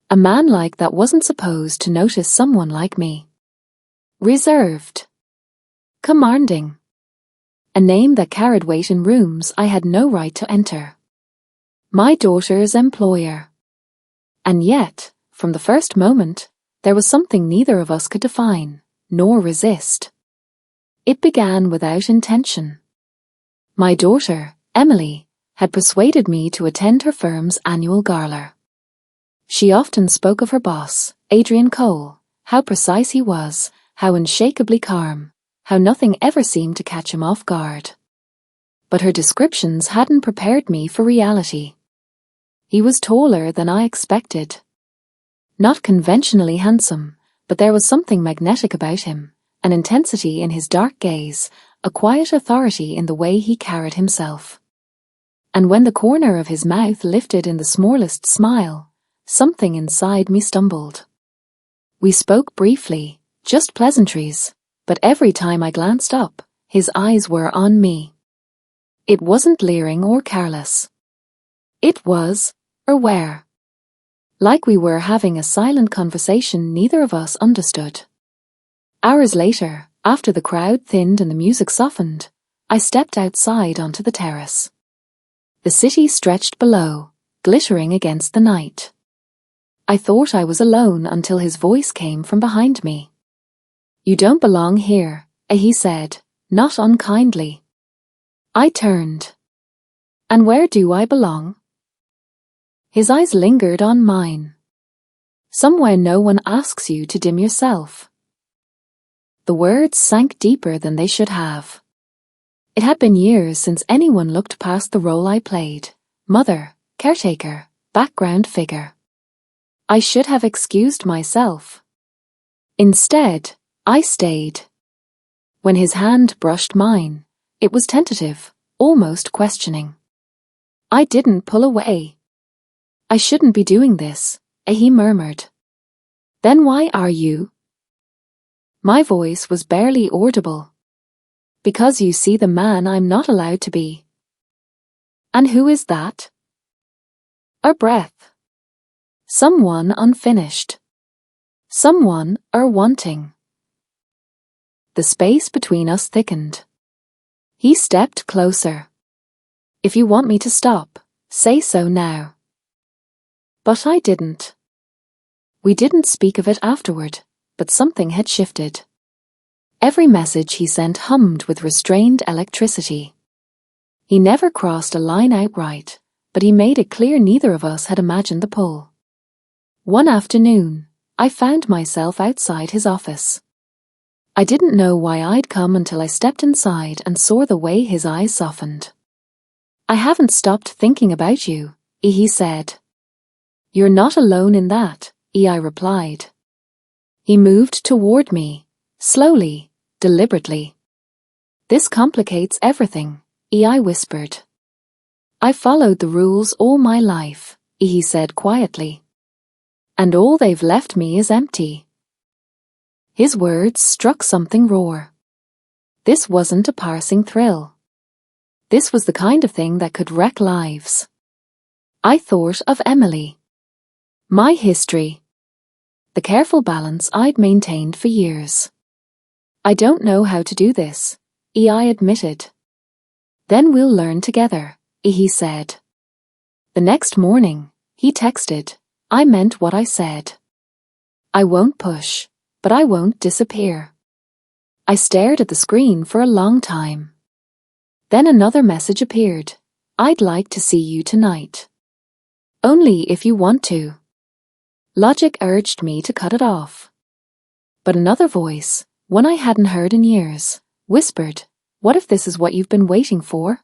A man like that wasn't supposed to notice someone like me. Reserved. Commanding. A name that carried weight in rooms I had no right to enter. My daughter's employer. And yet, from the first moment, there was something neither of us could define, nor resist. It began without intention. My daughter, Emily, had persuaded me to attend her firm's annual gala. She often spoke of her boss, Adrian Cole, how precise he was, how unshakably calm, how nothing ever seemed to catch him off guard. But her descriptions hadn't prepared me for reality. He was taller than I expected. Not conventionally handsome, but there was something magnetic about him, an intensity in his dark gaze, a quiet authority in the way he carried himself. And when the corner of his mouth lifted in the smallest smile, something inside me stumbled. We spoke briefly, just pleasantries, but every time I glanced up, his eyes were on me. It wasn't leering or careless. It was, aware. Like we were having a silent conversation neither of us understood. Hours later, after the crowd thinned and the music softened, I stepped outside onto the terrace. The city stretched below, glittering against the night. I thought I was alone until his voice came from behind me. "You don't belong here," he said, not unkindly. I turned. "And where do I belong?" His eyes lingered on mine. "Somewhere no one asks you to dim yourself." The words sank deeper than they should have. It had been years since anyone looked past the role I played: mother, caretaker, background figure. I should have excused myself. Instead, I stayed. When his hand brushed mine, it was tentative, almost questioning. I didn't pull away. "I shouldn't be doing this," he murmured. "Then why are you?" My voice was barely audible. "Because you see the man I'm not allowed to be." "And who is that?" A breath. Someone unfinished. Someone wanting. The space between us thickened. He stepped closer. "If you want me to stop, say so now." But I didn't. We didn't speak of it afterward, but something had shifted. Every message he sent hummed with restrained electricity. He never crossed a line outright, but he made it clear neither of us had imagined the pull. One afternoon, I found myself outside his office. I didn't know why I'd come until I stepped inside and saw the way his eyes softened. "I haven't stopped thinking about you," he said. "You're not alone in that," I replied. He moved toward me, slowly, deliberately. "This complicates everything," I whispered. "I followed the rules all my life," he said quietly. "And all they've left me is empty." His words struck something raw. This wasn't a passing thrill. This was the kind of thing that could wreck lives. I thought of Emily. My history. The careful balance I'd maintained for years. "I don't know how to do this," I admitted. "Then we'll learn together," he said. The next morning, he texted, "I meant what I said. I won't push, but I won't disappear." I stared at the screen for a long time. Then another message appeared. "I'd like to see you tonight. Only if you want to." Logic urged me to cut it off. But another voice, one I hadn't heard in years, whispered, "What if this is what you've been waiting for?"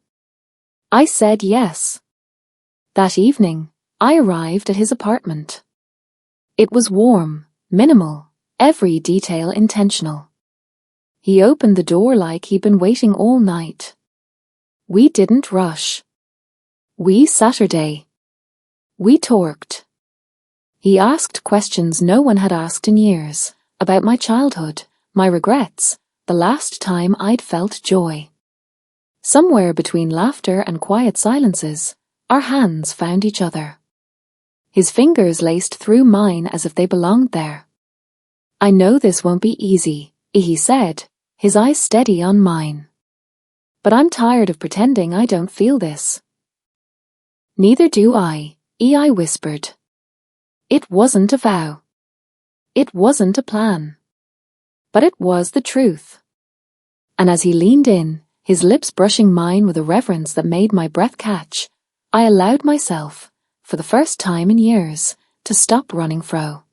I said yes. That evening, I arrived at his apartment. It was warm, minimal, every detail intentional. He opened the door like he'd been waiting all night. We didn't rush. We Saturday. We talked. He asked questions no one had asked in years, about my childhood, my regrets, the last time I'd felt joy. Somewhere between laughter and quiet silences, our hands found each other. His fingers laced through mine as if they belonged there. "I know this won't be easy," he said, his eyes steady on mine. "But I'm tired of pretending I don't feel this." "Neither do I," I whispered. It wasn't a vow. It wasn't a plan. But it was the truth. And as he leaned in, his lips brushing mine with a reverence that made my breath catch, I allowed myself, for the first time in years, to stop running fro.